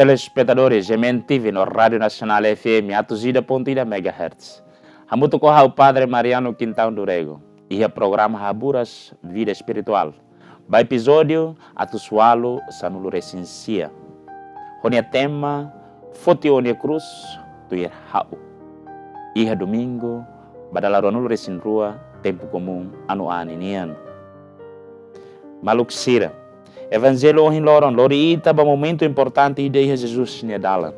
telespectadores GMTV no Rádio Nacional FM a 200.1 MHz. Hamuto ko o Padre Mariano Quintão do Rego e o programa Raburas Vida Espiritual. Ba episódio atusualo sanulo recensia. Honia tema Fotionia Cruz do Irhau. Iha domingo badalaronulo recin rua tempo comum anu aninian. Maluksira. Evangelho ohin loron, lori ita ba momento importante ideia Jesus nia dalan.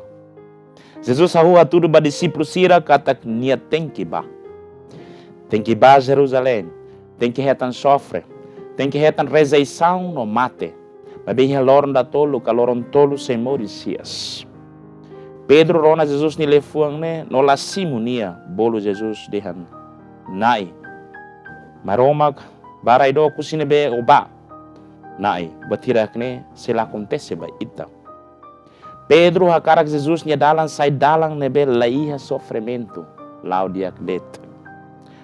Jesus ahua tudo ba discípulo sira katak nia tem que ba Jerusalém, tem que retan sofre, tem que retan reseição no mate. Mas bem loron da tolo, caloron tolo sem moricias. Pedro rona Jesus ni lefuang ne, no lasimu nia, bolo Jesus dehan nai. Maromak, barai do kusine be oba. Nai, batirak ne sila acontece ba ita. Pedro hakarak Jesus nia dalang sai dalang nebe laiha sofrimento, laudiak det.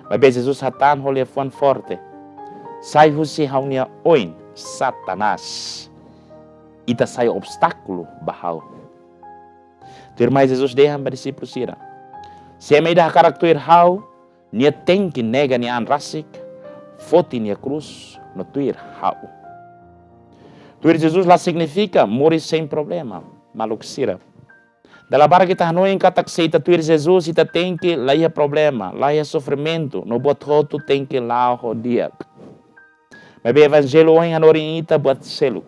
Mas be Jesus hatan holia fuan forte. Sai husi haunia oin, Satanás. Ita sai obstáculo bahau. Termai Jesus dehan ba discípulo sira. Se me ida hakarak tuir hau, nia tem que nega nia an rasik, foti nia cruz no tuir hau. Tuir Jesus lá significa morrer sem problema, maluxira. Dala barra que tá noin katak seita tuir Jesus ita tem que lá ia problema, lá ia sofrimento, no bot roto tem que lá rodiak. Mas bem evangelho oin anorin ita buat selu.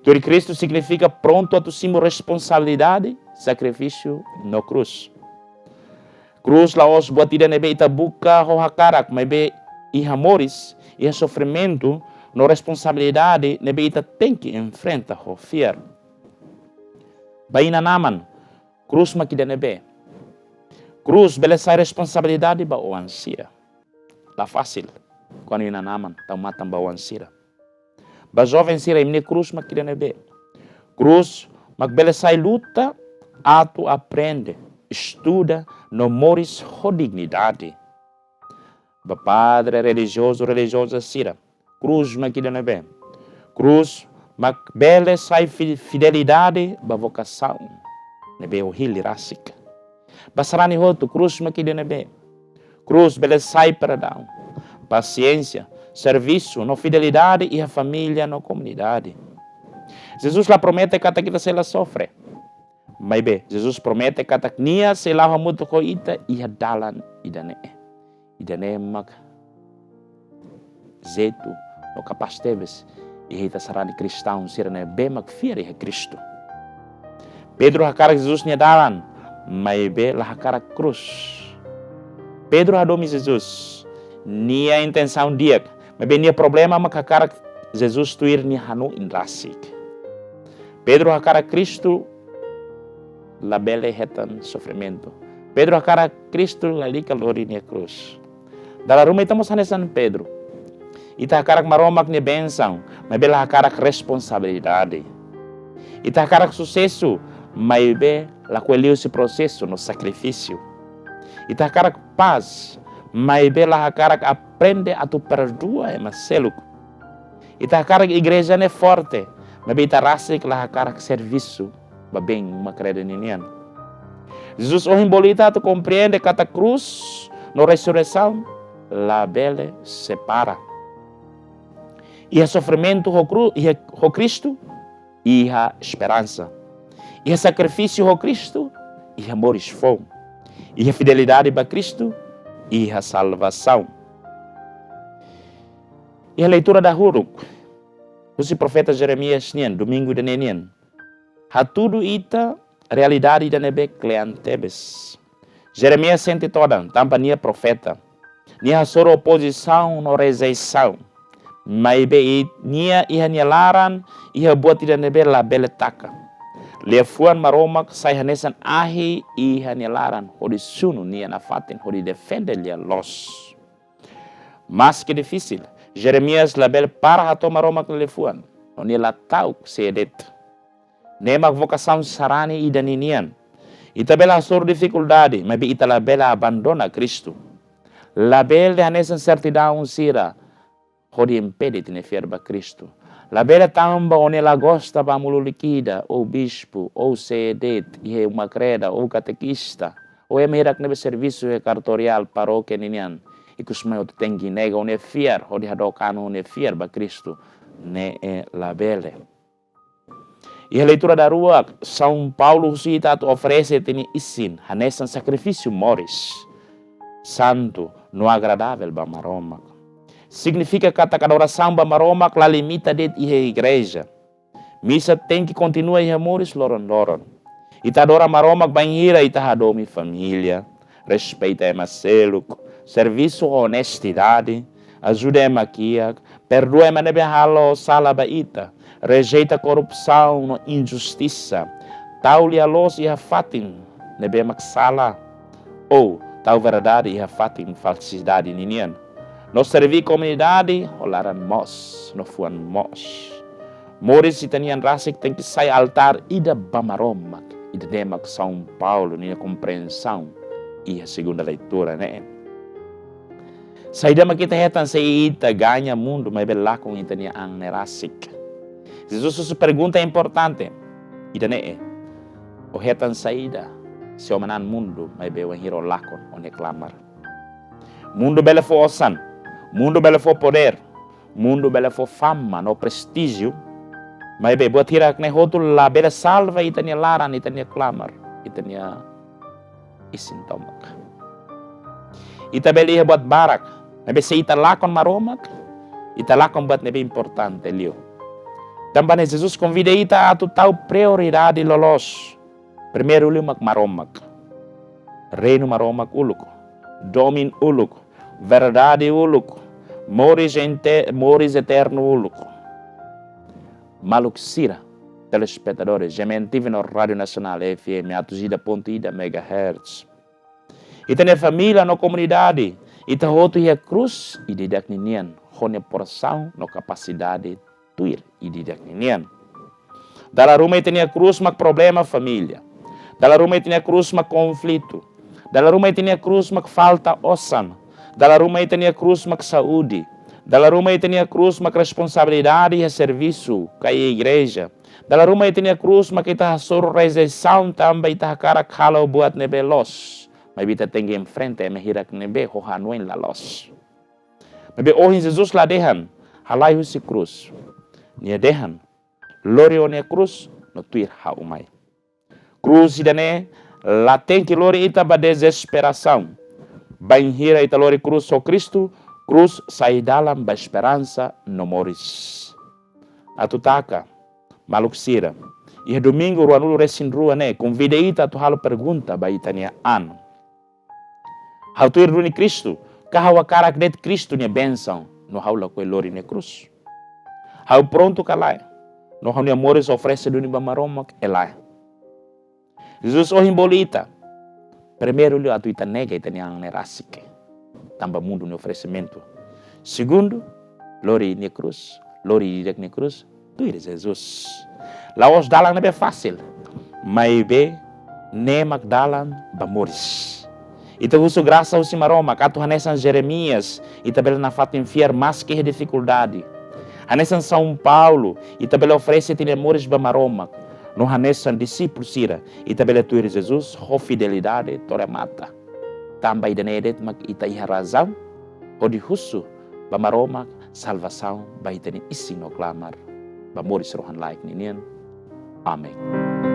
Tuir Cristo significa pronto a tu simo responsabilidade, sacrifício no cruz. Cruz lá os buat ida nebe ita buka ho hakarak, mas bem iha moris, iha sofrimento, no responsabilidade nebeita tem que enfrentar o fiar. Baina naman, cruz makida nebe. Cruz beleza responsabilidade ba o ansira. La fácil, quando ina naman, tau matam ba o ansira. Ba jovem sira imne cruz makida nebe. Cruz mak beleza luta, atu aprende, estuda, no moris ho dignidade. Ba padre religiosa sira. Cruz makida nebe. Cruz mak bele sai fidelidade ba vocação. Nebe o hili rasik. Basarani hotu cruz makida nebe. Cruz bele sai perdão. Paciência, serviço, no fidelidade e a família no comunidade. Jesus lá promete que kita se la sofre. Mas be, Jesus promete que nia se la hamuto ko ita e a dalan idane. Idane mak zetu no capaz teves e hita sarani cristão sirane be magfier e Cristo. Pedro hakara Jesus nia dalan, mas be la hakara cruz. Pedro adomi Jesus, nia intenção dia, mas be nia problema mak hakara Jesus tuir nia hanu indrasik. Pedro hakara Cristo la bele hetan sofrimento. Pedro hakara Cristo la lika lori nia cruz. Dala rumah estamos hanesan Pedro. Ita hakarak maromak ni bensang, mas bela hakarak responsabilidade. Ita hakarak sucesso, mas be la coelheu esse processo no sacrifício. Ita hakarak paz, mas bela hakarak aprende a tu perdoa e maseluk. Ita hakarak igreja ne forte, mas be ita rasik la hakarak serviço, ba bem uma credenian. Jesus o himbolita tu compreende kata cruz no ressurreição, la bele separa. E a sofrimento o Cristo e a esperança. E a sacrifício o Cristo e a moris fome. E a fidelidade para Cristo e a salvação. E a leitura da Huruk. O profeta Jeremias nian, domingo de nenian. Ha tudo ita realidade da nebe cleantebes. Jeremias sente toda, tampa nia profeta. Nia soro oposição no rejeição. Mas be nia iha nialaran iha buat tidak nebe la beletaka. Lefuan maromak sai hanesan ahi iha nialaran hodi sunu nia nafatin hodi defende lia los. Mas que difícil. Jeremias la bel para hato maromak lefuan. Nia la tau sedet. Nemak vocação sarani idaninian. Ita bela sor dificuldade, mas be ita la bela abandona Cristo. La bel de hanesan certidão sira. Hodi impede de nefer ba Cristo. Labela tamba onde ela gosta ba mululikida, ou bispo, ou cedet, e uma creda, ou catequista, ou é merak nebe serviço cartorial paróquia ninian, e que os meus tem que nega onde fiar, ou de hadocano onde fiar ba Cristo, ne é labele. E a leitura da rua, São Paulo cita oferece tem isin, hanesan sacrifício moris, santo, no agradável ba maroma. Significa que cada oração ba maroma la limita de igreja. Missa tem que continuar em amores loron. E tá adora maroma banheira e tá adomi família, respeita Marcelo, serviço honestidade, ajuda emaquia, perdoa nebe halo sala baita, rejeita corrupção, injustiça, tauli a los e a fatin, nebe sala, ou tal verdade e a fatin falsidade ninian. Nós servir comunidade, olaran mos, no fuan mos. Moris e tanian rasik tem que sair altar ida bamaromak, ida demak São Paulo, nina compreensão, e a segunda leitura, né? Saída makita hetan sa ita ganha mundo, mas bela com ita niya ang nerasik. Jesus se pergunta importante, ida ne o hetan saída, se o manan mundo, mas bela hiro lakon, o neklamar. Mundo bela fo osan, mundo bela fo poder, mundo bela fo fama, no prestígio, mas bela buat hirak ne hotul la bela salva ita niya laran, ita niya klamar, ita niya isintomak. Ita bela buat barak, nabe se ita lakon maromak, ita lakon buat nabe importante liyo. Também Jesus convida ita a tal prioridade lolos. Primeiro liyo maromak. Reino maromak uluk. Domin uluk. Verdade uluk. Moris eterno uluk. Maluxira, telespectadores, gementive no Rádio Nacional FM, atuzida.ida MHz. Ita na família, na comunidade, ita hoto a cruz e didak ninian, hone porção no capacidade tuir e didak ninian. Dala rumah ita a cruz mak problema família. Dala rumah ita a cruz mak conflito. Dala rumah ita a cruz mak falta osan. Dala rumah ita a cruz mak saúde. Dala rumah ita a cruz mak responsabilidade e serviço kay igreja. Dala rumah ita a cruz mak ita sorrezação também ita cara kalo buat nebelos. Mas kita tem em frente, mehirak nebe, hohanuin la los. Mas ohin Jesus la dehan, halai husi cruz. Nia dehan, lori one cruz, no tuir haumai. Cruz idane, la tem que lori ita ba desesperação. Banhira ita lori cruz o Cristo, cruz sai dalam ba esperança no moris. Atutaka, maluksira. E domingo ruanulu resin rua ne, convida ita tu halo pergunta ba ita nia ano. Hau tuir runi Cristo, kahawa karak det Cristo nia benção, no haula ko lori ne cruz. Hau pronto kalai, no hau nia moris oferece duni bamaromak elai. Jesus o himbolita, primeiro lhe atu ita nega ita nia nerasike, tamba mundo ne oferecimento. Segundo, lori ne cruz, lori direct ne cruz, tuir Jesus. Laos dalang nebe fácil, mas be nemak dalang bamoris. Ita uso graça ao Simaroma, cato hanesan Jeremias, ita bela na fato enfiar mais que dificuldade. Hanesan São Paulo, ita bela oferece tinemores bamaroma. No hanesan discípulos sira, ita bela tuir Jesus, ho fidelidade, tore mata. Também denedet mak ita iha razão, o de husu, bamaroma, salvação, ba ita ni isi no clamar. Bamoris rohan laik ninian. Amen.